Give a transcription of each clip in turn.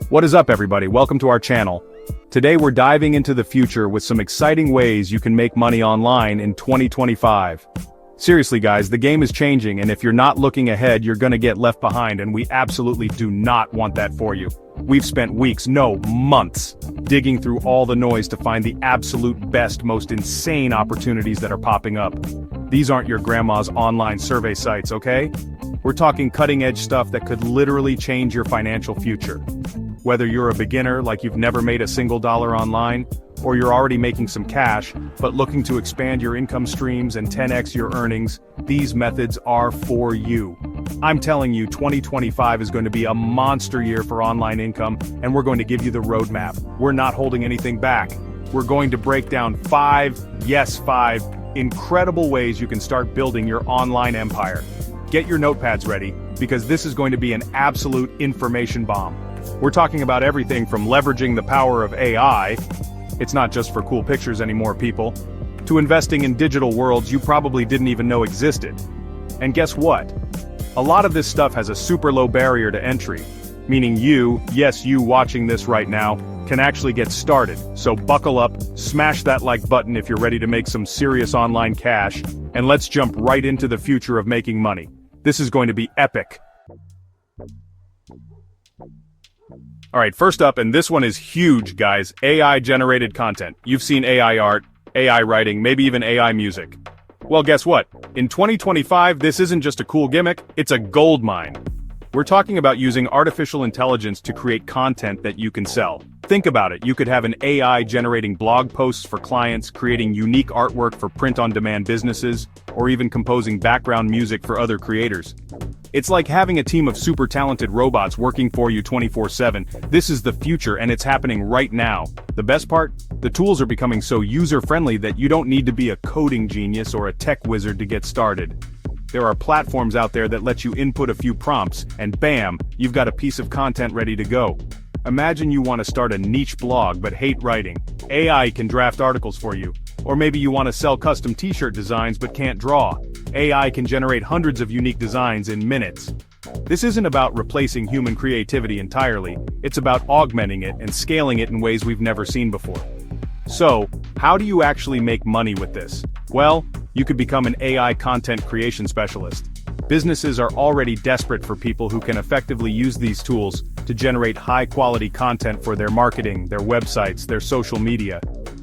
What is up, everybody? Welcome to our channel. Today we're diving into the future with some exciting ways you can make money online in 2025. Seriously guys, the game is changing, and if you're not looking ahead, you're gonna get left behind, and we absolutely do not want that for you. We've spent weeks, no, months, digging through all the noise to find the absolute best, most insane opportunities that are popping up. These aren't your grandma's online survey sites, okay? We're talking cutting-edge stuff that could literally change your financial future. Whether you're a beginner, like you've never made a single dollar online, or you're already making some cash, but looking to expand your income streams and 10x your earnings, these methods are for you. I'm telling you, 2025 is going to be a monster year for online income, and we're going to give you the roadmap. We're not holding anything back. We're going to break down five incredible ways you can start building your online empire. Get your notepads ready, because this is going to be an absolute information bomb. We're talking about everything from leveraging the power of AI, it's not just for cool pictures anymore, people, to investing in digital worlds you probably didn't even know existed. And guess what? A lot of this stuff has a super low barrier to entry, meaning you, yes you watching this right now, can actually get started. So buckle up, smash that like button if you're ready to make some serious online cash, and let's jump right into the future of making money. This is going to be epic. Alright, first up, and this one is huge, guys, AI-generated content. You've seen AI art, AI writing, maybe even AI music. Well, guess what? In 2025, this isn't just a cool gimmick, it's a gold mine. We're talking about using artificial intelligence to create content that you can sell. Think about it, you could have an AI generating blog posts for clients, creating unique artwork for print-on-demand businesses, or even composing background music for other creators. It's like having a team of super talented robots working for you 24/7. This is the future, and it's happening right now. The best part? The tools are becoming so user-friendly that you don't need to be a coding genius or a tech wizard to get started. There are platforms out there that let you input a few prompts, and bam, you've got a piece of content ready to go. Imagine you want to start a niche blog but hate writing. AI can draft articles for you. Or maybe you want to sell custom t-shirt designs but can't draw. AI can generate hundreds of unique designs in minutes. This isn't about replacing human creativity entirely, it's about augmenting it and scaling it in ways we've never seen before. So, how do you actually make money with this? Well, you could become an AI content creation specialist. Businesses are already desperate for people who can effectively use these tools to generate high-quality content for their marketing, their websites, their social media.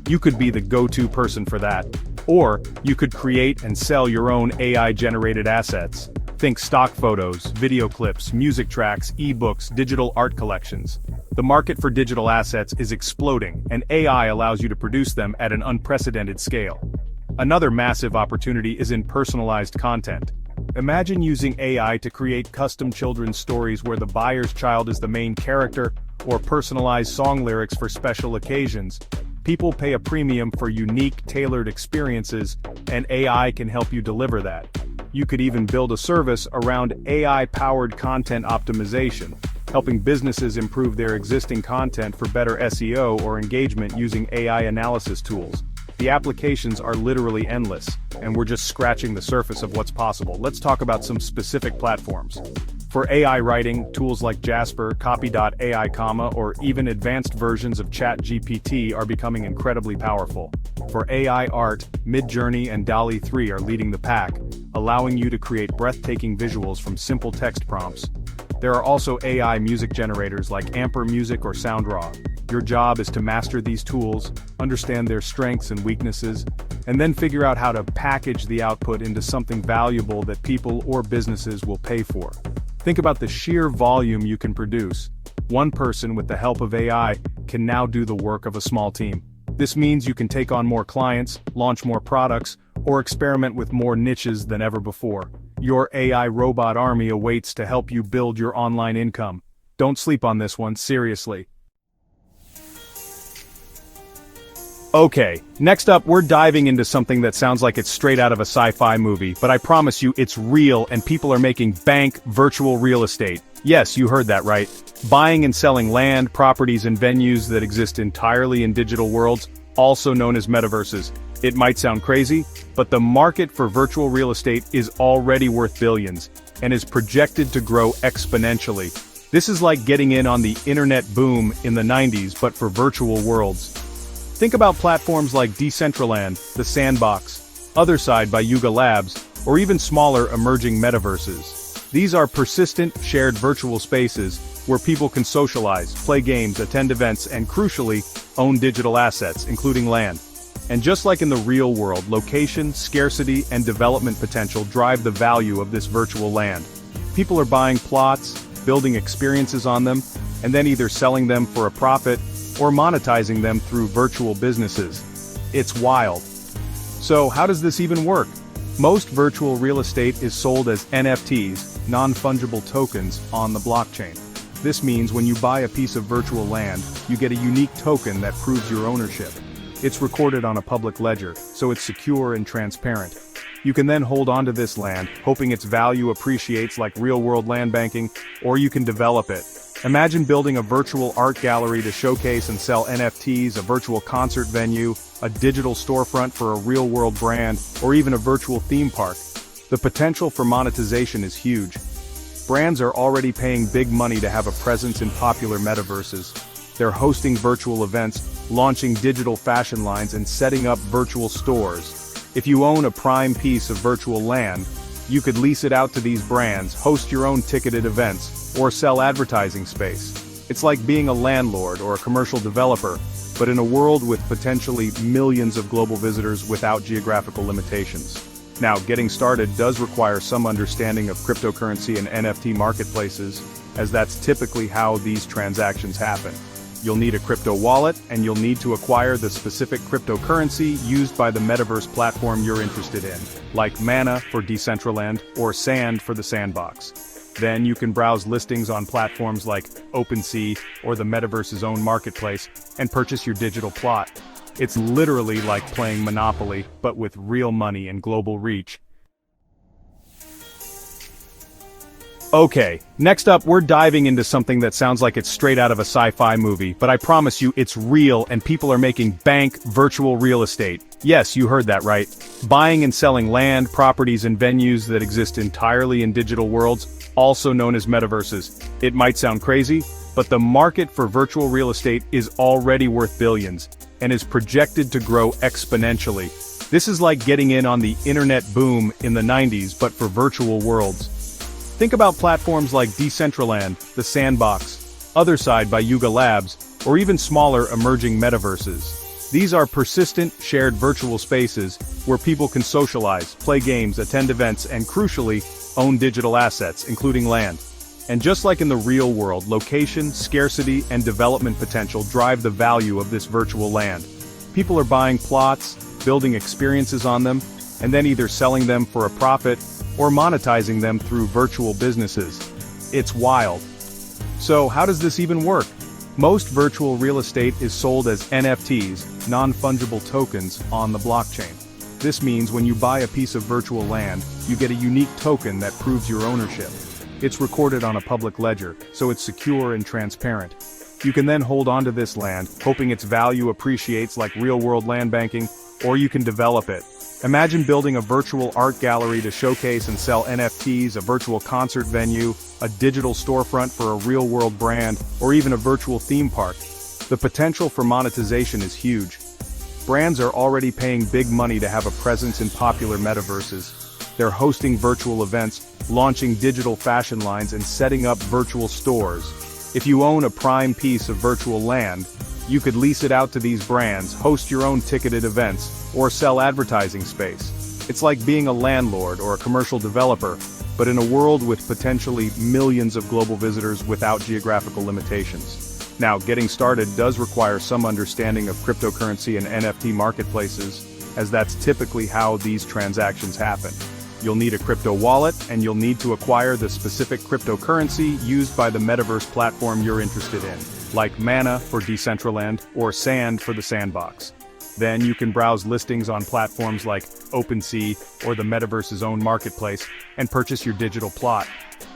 You could be the go-to person for that. Or, you could create and sell your own AI-generated assets. Think stock photos, video clips, music tracks, ebooks, digital art collections. The market for digital assets is exploding, and AI allows you to produce them at an unprecedented scale. Another massive opportunity is in personalized content. Imagine using AI to create custom children's stories where the buyer's child is the main character, or personalized song lyrics for special occasions. People pay a premium for unique, tailored experiences, and AI can help you deliver that. You could even build a service around AI-powered content optimization, helping businesses improve their existing content for better SEO or engagement using AI analysis tools. The applications are literally endless, and we're just scratching the surface of what's possible. Let's talk about some specific platforms. For AI writing, tools like Jasper, Copy.ai, or even advanced versions of ChatGPT are becoming incredibly powerful. For AI art, Midjourney and DALL-E 3 are leading the pack, allowing you to create breathtaking visuals from simple text prompts. There are also AI music generators like Amper Music or SoundRaw. Your job is to master these tools, understand their strengths and weaknesses, and then figure out how to package the output into something valuable that people or businesses will pay for. Think about the sheer volume you can produce. One person with the help of AI can now do the work of a small team. This means you can take on more clients, launch more products, or experiment with more niches than ever before. Your AI robot army awaits to help you build your online income. Don't sleep on this one, seriously. Okay, next up we're diving into something that sounds like it's straight out of a sci-fi movie, but I promise you it's real and people are making bank virtual real estate. Yes, you heard that right. Buying and selling land, properties, and venues that exist entirely in digital worlds, also known as metaverses. It might sound crazy, but the market for virtual real estate is already worth billions, and is projected to grow exponentially. This is like getting in on the internet boom in the 90s but for virtual worlds. Think about platforms like Decentraland, The Sandbox, Otherside by Yuga Labs, or even smaller emerging metaverses. These are persistent, shared virtual spaces where people can socialize, play games, attend events, and crucially, own digital assets, including land. And just like in the real world, location, scarcity, and development potential drive the value of this virtual land. People are buying plots, building experiences on them, and then either selling them for a profit or monetizing them through virtual businesses. It's wild. So how does this even work? Most virtual real estate is sold as NFTs, non-fungible tokens, on the blockchain. This means when you buy a piece of virtual land, you get a unique token that proves your ownership. It's recorded on a public ledger, so it's secure and transparent. You can then hold onto this land, hoping its value appreciates like real-world land banking, or you can develop it. Imagine building a virtual art gallery to showcase and sell NFTs, a virtual concert venue, a digital storefront for a real-world brand, or even a virtual theme park. The potential for monetization is huge. Brands are already paying big money to have a presence in popular metaverses. They're hosting virtual events, launching digital fashion lines, and setting up virtual stores. If you own a prime piece of virtual land, you could lease it out to these brands, host your own ticketed events, or sell advertising space. It's like being a landlord or a commercial developer, but in a world with potentially millions of global visitors without geographical limitations. Now, getting started does require some understanding of cryptocurrency and NFT marketplaces, as that's typically how these transactions happen. You'll need a crypto wallet, and you'll need to acquire the specific cryptocurrency used by the metaverse platform you're interested in, like Mana for Decentraland or Sand for the Sandbox. Then you can browse listings on platforms like OpenSea or the metaverse's own marketplace and purchase your digital plot. It's literally like playing Monopoly, but with real money and global reach. Okay, next up we're diving into something that sounds like it's straight out of a sci-fi movie, but I promise you it's real and people are making bank virtual real estate. Yes, you heard that right. Buying and selling land, properties, and venues that exist entirely in digital worlds, also known as metaverses. It might sound crazy, but the market for virtual real estate is already worth billions, and is projected to grow exponentially. This is like getting in on the internet boom in the 90s but for virtual worlds. Think about platforms like Decentraland, The Sandbox, Otherside by Yuga Labs, or even smaller emerging metaverses. These are persistent, shared virtual spaces where people can socialize, play games, attend events, and crucially, own digital assets, including land. And just like in the real world, location, scarcity, and development potential drive the value of this virtual land. People are buying plots, building experiences on them, and then either selling them for a profit or monetizing them through virtual businesses. It's wild. So how does this even work? Most virtual real estate is sold as NFTs, non-fungible tokens, on the blockchain. This means when you buy a piece of virtual land, you get a unique token that proves your ownership. It's recorded on a public ledger, so it's secure and transparent. You can then hold onto this land, hoping its value appreciates like real-world land banking, or you can develop it. Imagine building a virtual art gallery to showcase and sell NFTs, a virtual concert venue, a digital storefront for a real-world brand, or even a virtual theme park. The potential for monetization is huge. Brands are already paying big money to have a presence in popular metaverses. They're hosting virtual events, launching digital fashion lines, and setting up virtual stores. If you own a prime piece of virtual land, you could lease it out to these brands, host your own ticketed events, or sell advertising space. It's like being a landlord or a commercial developer, but in a world with potentially millions of global visitors without geographical limitations. Now, getting started does require some understanding of cryptocurrency and NFT marketplaces, as that's typically how these transactions happen. You'll need a crypto wallet, and you'll need to acquire the specific cryptocurrency used by the metaverse platform you're interested in, like Mana for Decentraland or Sand for the Sandbox. Then you can browse listings on platforms like OpenSea or the metaverse's own marketplace and purchase your digital plot.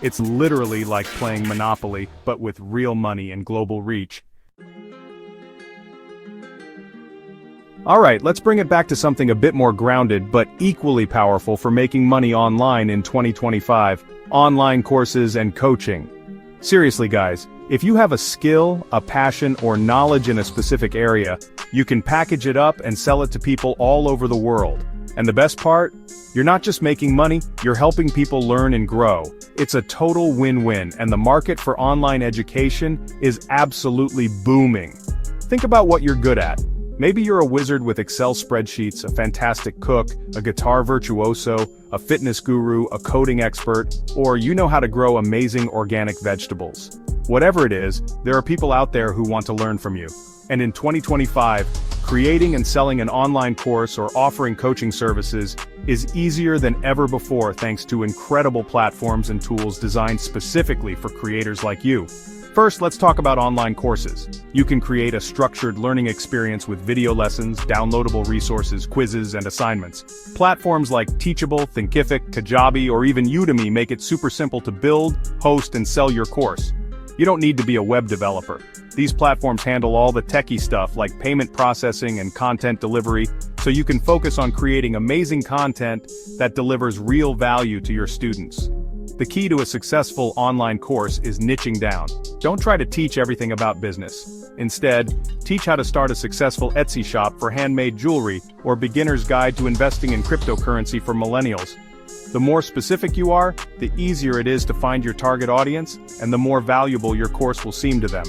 It's literally like playing Monopoly, but with real money and global reach. Alright, let's bring it back to something a bit more grounded but equally powerful for making money online in 2025, online courses and coaching. Seriously guys, if you have a skill, a passion, or knowledge in a specific area, you can package it up and sell it to people all over the world. And the best part? You're not just making money, you're helping people learn and grow. It's a total win-win, and the market for online education is absolutely booming. Think about what you're good at. Maybe you're a wizard with Excel spreadsheets, a fantastic cook, a guitar virtuoso, a fitness guru, a coding expert, or you know how to grow amazing organic vegetables. Whatever it is, there are people out there who want to learn from you. And in 2025, creating and selling an online course or offering coaching services is easier than ever before thanks to incredible platforms and tools designed specifically for creators like you. First, let's talk about online courses. You can create a structured learning experience with video lessons, downloadable resources, quizzes, and assignments. Platforms like Teachable, Thinkific, Kajabi, or even Udemy make it super simple to build, host, and sell your course. You don't need to be a web developer. These platforms handle all the techie stuff like payment processing and content delivery, so you can focus on creating amazing content that delivers real value to your students. The key to a successful online course is niching down. Don't try to teach everything about business. Instead, teach how to start a successful Etsy shop for handmade jewelry or beginner's guide to investing in cryptocurrency for millennials. The more specific you are, the easier it is to find your target audience, and the more valuable your course will seem to them.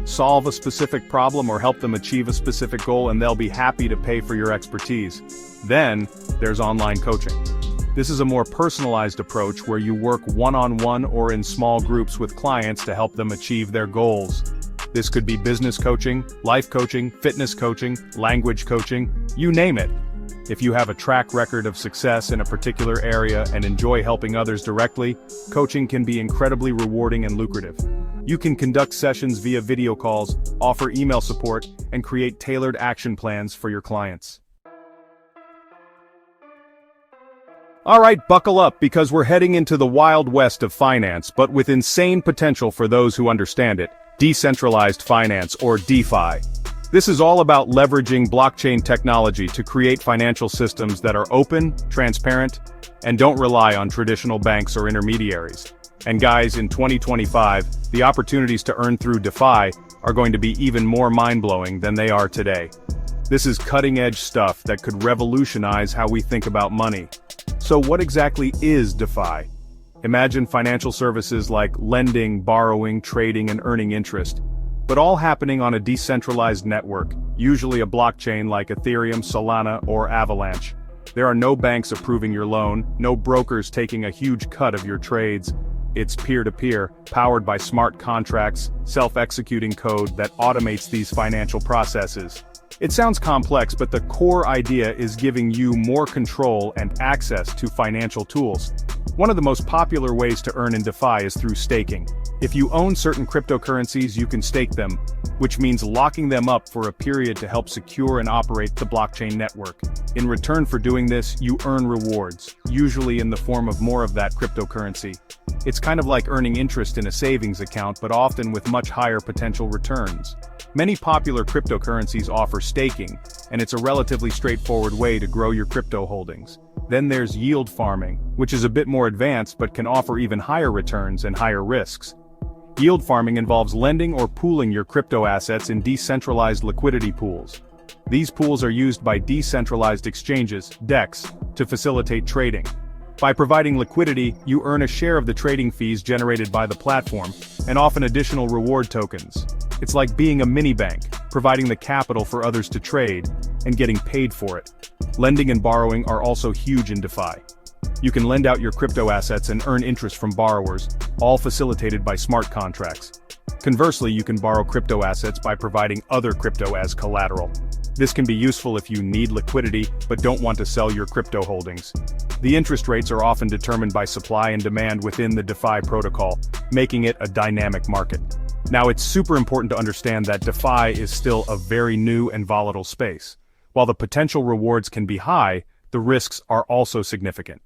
Solve a specific problem or help them achieve a specific goal, and they'll be happy to pay for your expertise. Then, there's online coaching. This is a more personalized approach where you work one-on-one or in small groups with clients to help them achieve their goals. This could be business coaching, life coaching, fitness coaching, language coaching, you name it. If you have a track record of success in a particular area and enjoy helping others directly, coaching can be incredibly rewarding and lucrative. You can conduct sessions via video calls, offer email support, and create tailored action plans for your clients. Alright, buckle up because we're heading into the wild west of finance, but with insane potential for those who understand it. Decentralized finance, or DeFi. This is all about leveraging blockchain technology to create financial systems that are open, transparent, and don't rely on traditional banks or intermediaries. And guys, in 2025, the opportunities to earn through DeFi are going to be even more mind-blowing than they are today. This is cutting-edge stuff that could revolutionize how we think about money. So what exactly is DeFi? Imagine financial services like lending, borrowing, trading, and earning interest, but all happening on a decentralized network, usually a blockchain like Ethereum, Solana, or Avalanche. There are no banks approving your loan, no brokers taking a huge cut of your trades. It's peer-to-peer, powered by smart contracts, self-executing code that automates these financial processes. It sounds complex, but the core idea is giving you more control and access to financial tools. One of the most popular ways to earn in DeFi is through staking. If you own certain cryptocurrencies, you can stake them, which means locking them up for a period to help secure and operate the blockchain network. In return for doing this, you earn rewards, usually in the form of more of that cryptocurrency. It's kind of like earning interest in a savings account, but often with much higher potential returns. Many popular cryptocurrencies offer staking, and it's a relatively straightforward way to grow your crypto holdings. Then there's yield farming, which is a bit more advanced but can offer even higher returns and higher risks. Yield farming involves lending or pooling your crypto assets in decentralized liquidity pools. These pools are used by decentralized exchanges, DEX, to facilitate trading. By providing liquidity, you earn a share of the trading fees generated by the platform, and often additional reward tokens. It's like being a mini bank, providing the capital for others to trade, and getting paid for it. Lending and borrowing are also huge in DeFi. You can lend out your crypto assets and earn interest from borrowers, all facilitated by smart contracts. Conversely, you can borrow crypto assets by providing other crypto as collateral. This can be useful if you need liquidity but don't want to sell your crypto holdings. The interest rates are often determined by supply and demand within the DeFi protocol, making it a dynamic market. Now, it's super important to understand that DeFi is still a very new and volatile space. While the potential rewards can be high, the risks are also significant.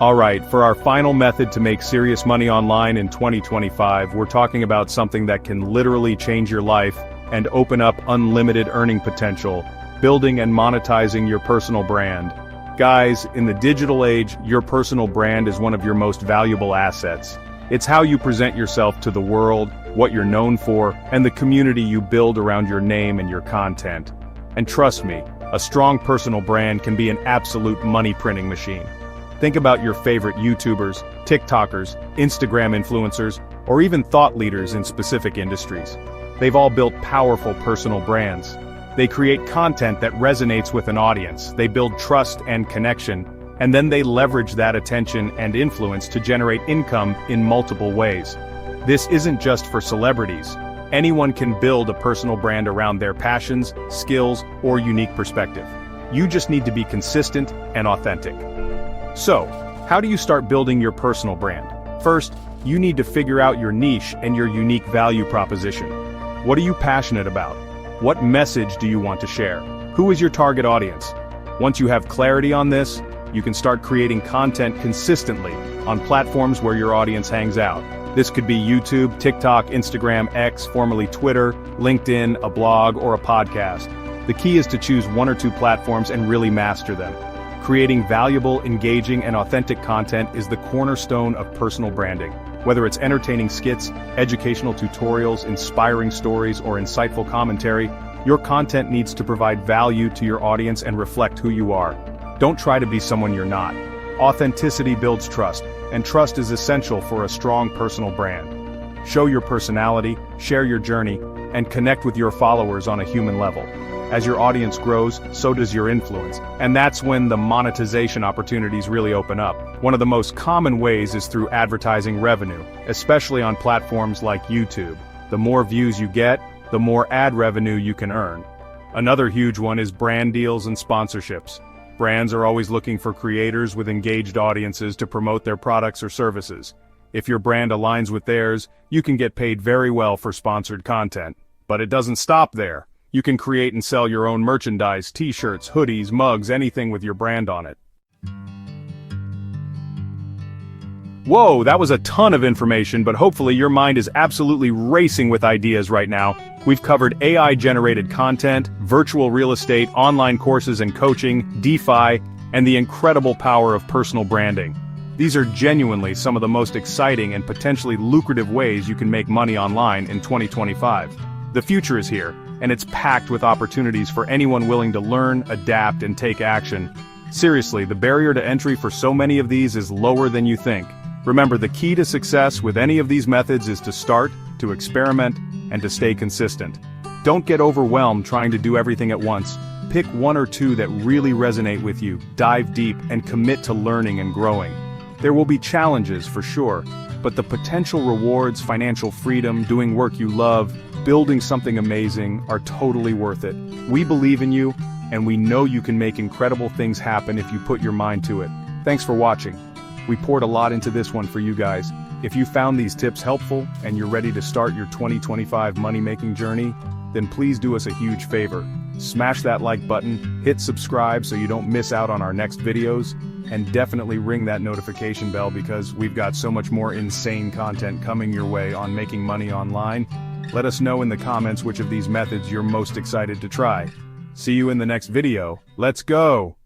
Alright, for our final method to make serious money online in 2025, we're talking about something that can literally change your life and open up unlimited earning potential, building and monetizing your personal brand. Guys, in the digital age, your personal brand is one of your most valuable assets. It's how you present yourself to the world, what you're known for, and the community you build around your name and your content. And trust me, a strong personal brand can be an absolute money-printing machine. Think about your favorite YouTubers, TikTokers, Instagram influencers, or even thought leaders in specific industries. They've all built powerful personal brands. They create content that resonates with an audience, they build trust and connection, and then they leverage that attention and influence to generate income in multiple ways. This isn't just for celebrities. Anyone can build a personal brand around their passions, skills, or unique perspective. You just need to be consistent and authentic. So, how do you start building your personal brand? First, you need to figure out your niche and your unique value proposition. What are you passionate about? What message do you want to share? Who is your target audience? Once you have clarity on this, you can start creating content consistently on platforms where your audience hangs out. This could be YouTube, TikTok, Instagram, X, formerly Twitter, LinkedIn, a blog, or a podcast. The key is to choose one or two platforms and really master them. Creating valuable, engaging, and authentic content is the cornerstone of personal branding. Whether it's entertaining skits, educational tutorials, inspiring stories, or insightful commentary, your content needs to provide value to your audience and reflect who you are. Don't try to be someone you're not. Authenticity builds trust, and trust is essential for a strong personal brand. Show your personality, share your journey, and connect with your followers on a human level. As your audience grows, so does your influence, and that's when the monetization opportunities really open up. One of the most common ways is through advertising revenue, especially on platforms like YouTube. The more views you get, the more ad revenue you can earn. Another huge one is brand deals and sponsorships. Brands are always looking for creators with engaged audiences to promote their products or services. If your brand aligns with theirs, you can get paid very well for sponsored content. But it doesn't stop there. You can create and sell your own merchandise, t-shirts, hoodies, mugs, anything with your brand on it. Whoa, that was a ton of information, but hopefully your mind is absolutely racing with ideas right now. We've covered AI-generated content, virtual real estate, online courses and coaching, DeFi, and the incredible power of personal branding. These are genuinely some of the most exciting and potentially lucrative ways you can make money online in 2025. The future is here, and it's packed with opportunities for anyone willing to learn, adapt, and take action. Seriously, the barrier to entry for so many of these is lower than you think. Remember, the key to success with any of these methods is to start, to experiment, and to stay consistent. Don't get overwhelmed trying to do everything at once. Pick one or two that really resonate with you, dive deep, and commit to learning and growing. There will be challenges for sure, but the potential rewards, financial freedom, doing work you love, building something amazing are totally worth it. We believe in you, and we know you can make incredible things happen if you put your mind to it. Thanks for watching. We poured a lot into this one for you guys. If you found these tips helpful and you're ready to start your 2025 money-making journey, then please do us a huge favor. Smash that like button, hit subscribe so you don't miss out on our next videos, and definitely ring that notification bell because we've got so much more insane content coming your way on making money online. Let us know in the comments which of these methods you're most excited to try. See you in the next video. Let's go!